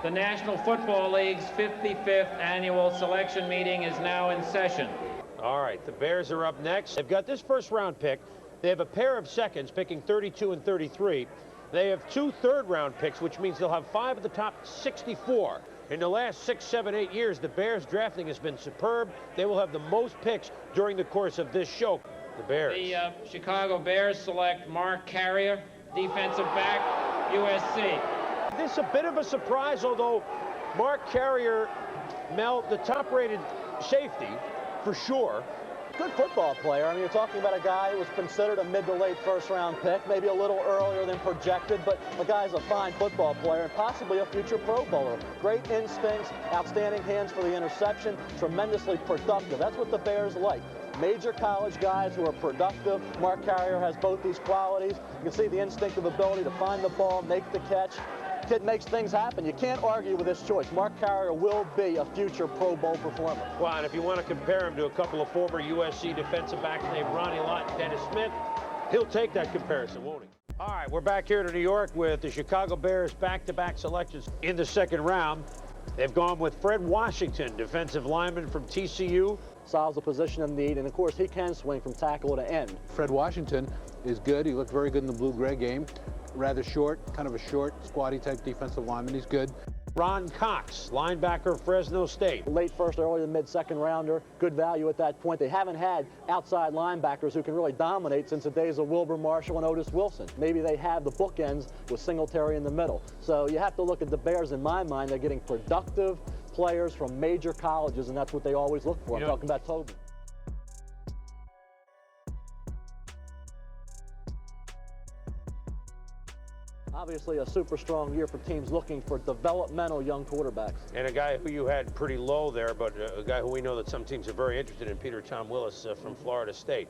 The National Football League's 55th annual selection meeting is now in session. All right, the Bears are up next. They've got this first-round pick. They have a pair of seconds, picking 32 and 33. They have 2 third-round picks, which means they'll have 5 of the top 64. In the last 6, 7, 8 years, the Bears drafting has been superb. They will have the most picks during the course of this show. The Bears. The Chicago Bears select Mark Carrier, defensive back, USC. This is a bit of a surprise, although Mark Carrier, Mel, the top-rated safety, for sure. Good football player. I mean, you're talking about a guy who was considered a mid to late first-round pick, maybe a little earlier than projected, but the guy's a fine football player and possibly a future Pro Bowler. Great instincts, outstanding hands for the interception, tremendously productive. That's what the Bears like. Major college guys who are productive. Mark Carrier has both these qualities. You can see the instinctive ability to find the ball, make the catch. Kid makes things happen. You can't argue with this choice. Mark Carrier will be a future Pro Bowl performer. Well, and if you want to compare him to a couple of former USC defensive backs named Ronnie Lott and Dennis Smith, he'll take that comparison, won't he? All right, we're back here to New York with the Chicago Bears back-to-back selections in the second round. They've gone with Fred Washington, defensive lineman from TCU. Solves a position of need, and of course he can swing from tackle to end. Fred Washington is good. He looked very good in the blue-gray game. Rather short, kind of a short, squatty type defensive lineman. He's good. Ron Cox, linebacker, Fresno State. Late first, early to mid-second rounder. Good value at that point. They haven't had outside linebackers who can really dominate since the days of Wilbur Marshall and Otis Wilson. Maybe they have the bookends with Singletary in the middle. So you have to look at the Bears, in my mind. They're getting productive players from major colleges, and that's what they always look for. I'm talking about Tobin. Obviously a super strong year for teams looking for developmental young quarterbacks. And a guy who you had pretty low there, but a guy who we know that some teams are very interested in, Tom Willis from Florida State.